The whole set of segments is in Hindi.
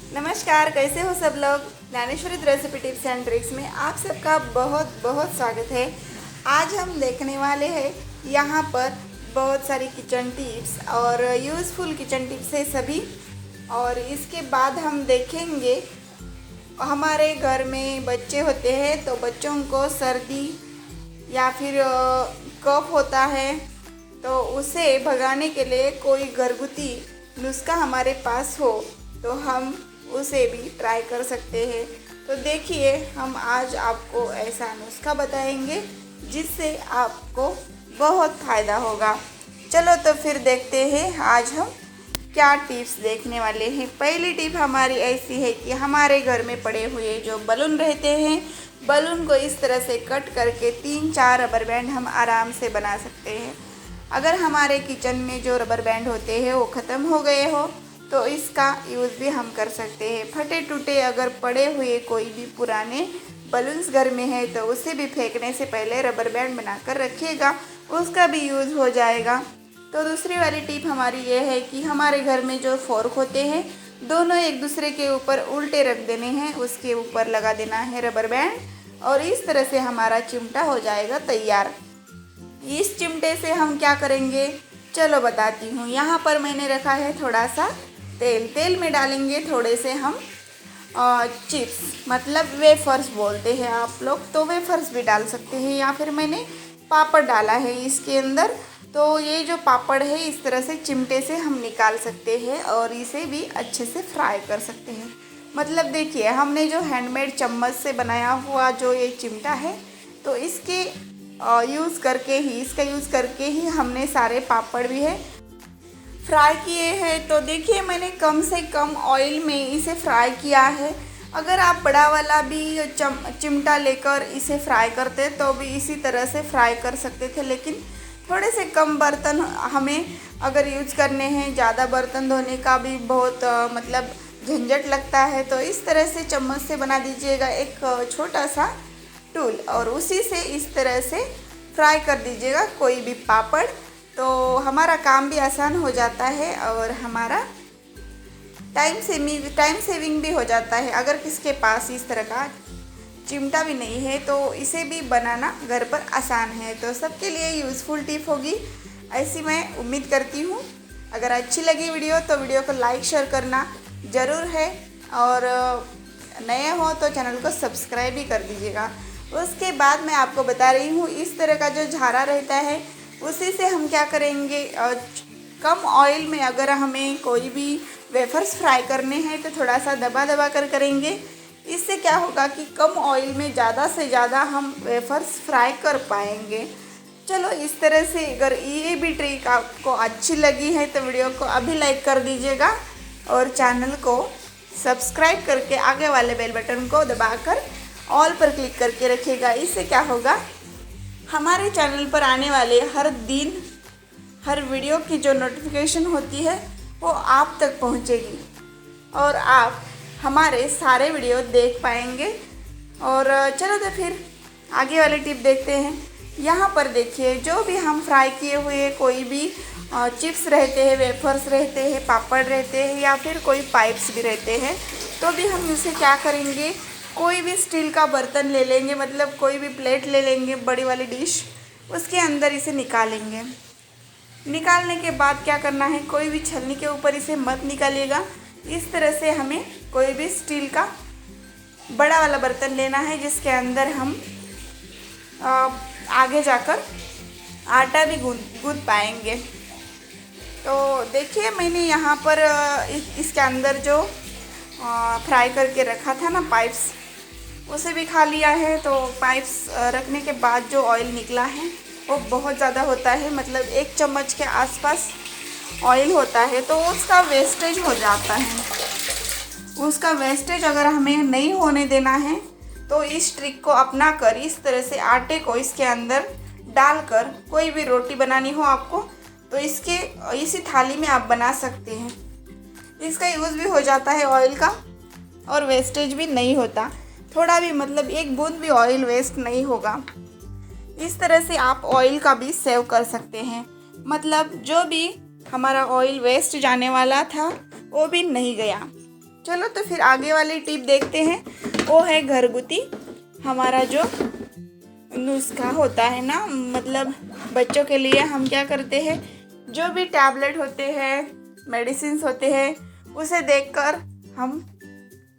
नमस्कार, कैसे हो सब लोग। Dnyaneshwari recipe tips and tricks में आप सबका बहुत बहुत स्वागत है। आज हम देखने वाले हैं यहाँ पर बहुत सारी किचन टिप्स और यूज़फुल किचन टिप्स है सभी। और इसके बाद हम देखेंगे हमारे घर में बच्चे होते हैं तो बच्चों को सर्दी या फिर कफ होता है तो उसे भगाने के लिए कोई घरगुती नुस्खा हमारे पास हो तो हम उसे भी ट्राई कर सकते हैं। तो देखिए, हम आज आपको ऐसा नुस्खा बताएंगे जिससे आपको बहुत फ़ायदा होगा। चलो तो फिर देखते हैं आज हम क्या टिप्स देखने वाले हैं। पहली टिप हमारी ऐसी है कि हमारे घर में पड़े हुए जो बलून रहते हैं, बलून को इस तरह से कट करके 3-4 रबर बैंड हम आराम से बना सकते हैं। अगर हमारे किचन में जो रबर बैंड होते हैं वो ख़त्म हो गए हो तो इसका यूज़ भी हम कर सकते हैं। फटे टूटे अगर पड़े हुए कोई भी पुराने बलून्स घर में है तो उसे भी फेंकने से पहले रबर बैंड बनाकर रखिएगा, उसका भी यूज़ हो जाएगा। तो दूसरी वाली टिप हमारी ये है कि हमारे घर में जो फोर्क होते हैं दोनों एक दूसरे के ऊपर उल्टे रख देने हैं, उसके ऊपर लगा देना है रबर बैंड और इस तरह से हमारा चिमटा हो जाएगा तैयार। इस चिमटे से हम क्या करेंगे चलो बताती हूँ। यहाँ पर मैंने रखा है थोड़ा सा तेल में डालेंगे थोड़े से हम चिप्स, मतलब वेफर्स बोलते हैं आप लोग, तो वेफर्स भी डाल सकते हैं या फिर मैंने पापड़ डाला है इसके अंदर। तो ये जो पापड़ है इस तरह से चिमटे से हम निकाल सकते हैं और इसे भी अच्छे से फ्राई कर सकते हैं। मतलब देखिए, हमने जो हैंडमेड चम्मच से बनाया हुआ जो ये चिमटा है तो इसका यूज़ करके ही हमने सारे पापड़ भी है फ्राई किए हैं। तो देखिए, मैंने कम से कम ऑयल में इसे फ्राई किया है। अगर आप बड़ा वाला भी चिमटा लेकर इसे फ्राई करते तो भी इसी तरह से फ्राई कर सकते थे, लेकिन थोड़े से कम बर्तन हमें अगर यूज करने हैं, ज़्यादा बर्तन धोने का भी बहुत मतलब झंझट लगता है, तो इस तरह से चम्मच से बना दीजिएगा एक छोटा सा टूल और उसी से इस तरह से फ्राई कर दीजिएगा कोई भी पापड़। तो हमारा काम भी आसान हो जाता है और हमारा टाइम सेविंग भी हो जाता है। अगर किसके पास इस तरह का चिमटा भी नहीं है तो इसे भी बनाना घर पर आसान है। तो सबके लिए यूज़फुल टिप होगी ऐसी मैं उम्मीद करती हूँ। अगर अच्छी लगी वीडियो तो वीडियो को लाइक शेयर करना ज़रूर है और नए हो तो चैनल को सब्सक्राइब भी कर दीजिएगा। उसके बाद मैं आपको बता रही हूँ, इस तरह का जो झारा रहता है उसी से हम क्या करेंगे, कम ऑयल में अगर हमें कोई भी वेफर्स फ्राई करने हैं तो थोड़ा सा दबा कर करेंगे। इससे क्या होगा कि कम ऑयल में ज़्यादा से ज़्यादा हम वेफर्स फ्राई कर पाएंगे। चलो, इस तरह से अगर ये भी ट्रिक आपको अच्छी लगी है तो वीडियो को अभी लाइक कर दीजिएगा और चैनल को सब्सक्राइब करके आगे वाले बेल बटन को दबाकर ऑल पर क्लिक करके रखिएगा। इससे क्या होगा, हमारे चैनल पर आने वाले हर दिन हर वीडियो की जो नोटिफिकेशन होती है वो आप तक पहुंचेगी और आप हमारे सारे वीडियो देख पाएंगे। और चलो तो फिर आगे वाली टिप देखते हैं। यहाँ पर देखिए, जो भी हम फ्राई किए हुए कोई भी चिप्स रहते हैं, वेफर्स रहते हैं, पापड़ रहते हैं या फिर कोई पाइप्स भी रहते हैं, तो भी हम इसे क्या करेंगे, कोई भी स्टील का बर्तन ले लेंगे, मतलब कोई भी प्लेट ले लेंगे, बड़ी वाली डिश, उसके अंदर इसे निकालेंगे। निकालने के बाद क्या करना है, कोई भी छलनी के ऊपर इसे मत निकालिएगा। इस तरह से हमें कोई भी स्टील का बड़ा वाला बर्तन लेना है जिसके अंदर हम आगे जाकर आटा भी गूंद पाएंगे। तो देखिए, मैंने यहाँ पर इसके अंदर जो फ्राई करके रखा था ना पाइप्स, उसे भी खा लिया है। तो पाइप्स रखने के बाद जो ऑयल निकला है वो बहुत ज़्यादा होता है, मतलब 1 चम्मच के आसपास ऑयल होता है, तो उसका वेस्टेज हो जाता है। उसका वेस्टेज अगर हमें नहीं होने देना है तो इस ट्रिक को अपना कर इस तरह से आटे को इसके अंदर डालकर कोई भी रोटी बनानी हो आपको तो इसी थाली में आप बना सकते हैं। इसका यूज़ भी हो जाता है ऑयल का और वेस्टेज भी नहीं होता, थोड़ा भी, मतलब एक बूंद भी ऑयल वेस्ट नहीं होगा। इस तरह से आप ऑयल का भी सेव कर सकते हैं, मतलब जो भी हमारा ऑयल वेस्ट जाने वाला था वो भी नहीं गया। चलो तो फिर आगे वाली टिप देखते हैं। वो है घरगुती हमारा जो नुस्खा होता है ना, मतलब बच्चों के लिए हम क्या करते हैं, जो भी टैबलेट होते हैं, मेडिसिन होते हैं, उसे देखकर हम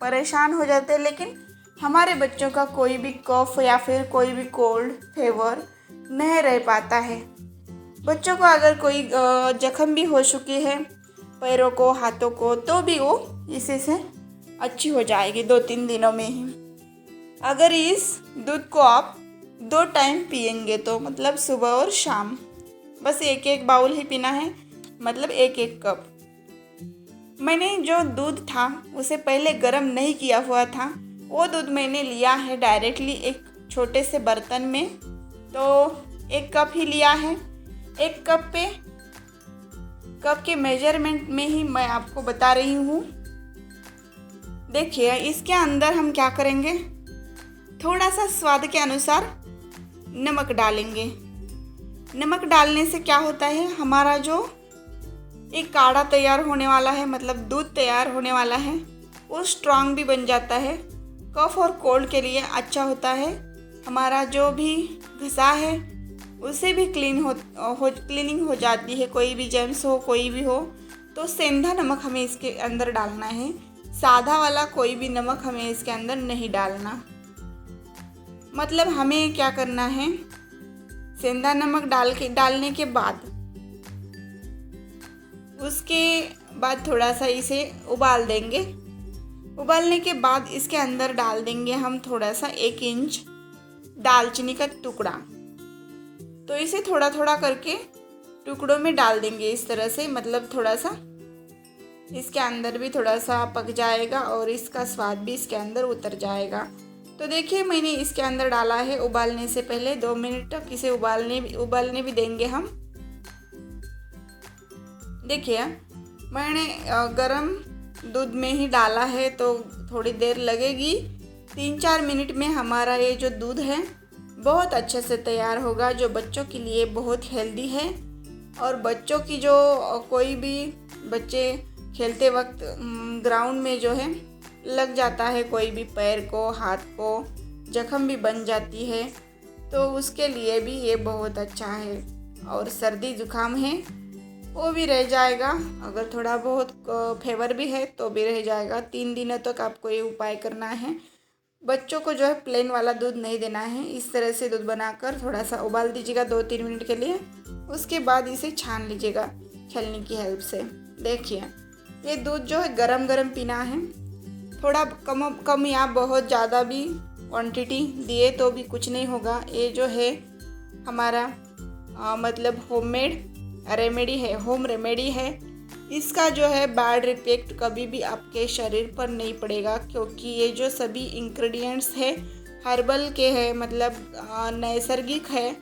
परेशान हो जाते हैं, लेकिन हमारे बच्चों का कोई भी कफ या फिर कोई भी कोल्ड फीवर नहीं रह पाता है। बच्चों को अगर कोई जख्म भी हो चुकी है पैरों को, हाथों को, तो भी वो इसी से अच्छी हो जाएगी 2-3 दिनों में ही। अगर इस दूध को आप 2 टाइम पिएंगे तो मतलब सुबह और शाम, बस 1-1 बाउल ही पीना है, मतलब 1-1 कप। मैंने जो दूध था उसे पहले गर्म नहीं किया हुआ था, वो दूध मैंने लिया है डायरेक्टली एक छोटे से बर्तन में, तो 1 कप ही लिया है। 1 कप पे कप के मेजरमेंट में ही मैं आपको बता रही हूँ। देखिए इसके अंदर हम क्या करेंगे, थोड़ा सा स्वाद के अनुसार नमक डालेंगे। नमक डालने से क्या होता है, हमारा जो एक काढ़ा तैयार होने वाला है, मतलब दूध तैयार होने वाला है, वो स्ट्रांग भी बन जाता है, कफ और कोल्ड के लिए अच्छा होता है। हमारा जो भी घसा है उसे भी क्लीनिंग हो जाती है, कोई भी जर्म्स हो कोई भी हो। तो सेंधा नमक हमें इसके अंदर डालना है, सादा वाला कोई भी नमक हमें इसके अंदर नहीं डालना। मतलब हमें क्या करना है, सेंधा नमक डालने के बाद उसके बाद थोड़ा सा इसे उबाल देंगे। उबालने के बाद इसके अंदर डाल देंगे हम थोड़ा सा 1 इंच दालचीनी का टुकड़ा। तो इसे थोड़ा थोड़ा करके टुकड़ों में डाल देंगे इस तरह से, मतलब थोड़ा सा इसके अंदर भी थोड़ा सा पक जाएगा और इसका स्वाद भी इसके अंदर उतर जाएगा। तो देखिए मैंने इसके अंदर डाला है, उबालने से पहले 2 मिनट तक इसे उबालने भी देंगे हम। देखिए मैंने गरम दूध में ही डाला है तो थोड़ी देर लगेगी, 3-4 मिनट में हमारा ये जो दूध है बहुत अच्छे से तैयार होगा, जो बच्चों के लिए बहुत हेल्दी है। और बच्चों की जो कोई भी बच्चे खेलते वक्त ग्राउंड में जो है लग जाता है, कोई भी पैर को, हाथ को जख्म भी बन जाती है, तो उसके लिए भी ये बहुत अच्छा है। और सर्दी जुकाम है वो भी रह जाएगा, अगर थोड़ा बहुत फीवर भी है तो भी रह जाएगा। 3 दिनों तक आपको ये उपाय करना है। बच्चों को जो है प्लेन वाला दूध नहीं देना है, इस तरह से दूध बनाकर थोड़ा सा उबाल दीजिएगा 2-3 मिनट के लिए। उसके बाद इसे छान लीजिएगा छलनी की हेल्प से। देखिए ये दूध जो है गरम गरम पीना है, थोड़ा कम या बहुत ज़्यादा भी क्वांटिटी दिए तो भी कुछ नहीं होगा। ये जो है हमारा मतलब होममेड रेमेडी है, होम रेमेडी है। इसका जो है बैड इफेक्ट कभी भी आपके शरीर पर नहीं पड़ेगा, क्योंकि ये जो सभी इंग्रेडिएंट्स है हर्बल के है, मतलब नैसर्गिक है,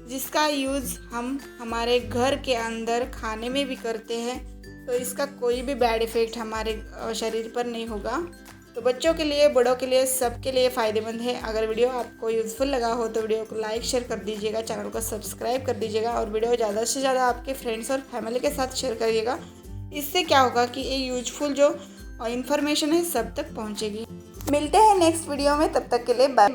जिसका यूज़ हम हमारे घर के अंदर खाने में भी करते हैं। तो इसका कोई भी बैड इफ़ेक्ट हमारे शरीर पर नहीं होगा। तो बच्चों के लिए, बड़ों के लिए, सबके लिए फ़ायदेमंद है। अगर वीडियो आपको यूज़फुल लगा हो तो वीडियो को लाइक शेयर कर दीजिएगा, चैनल को सब्सक्राइब कर दीजिएगा और वीडियो ज़्यादा से ज़्यादा आपके फ्रेंड्स और फैमिली के साथ शेयर करिएगा। इससे क्या होगा कि ये यूजफुल जो इन्फॉर्मेशन है सब तक पहुँचेगी। मिलते हैं नेक्स्ट वीडियो में, तब तक के लिए बाय।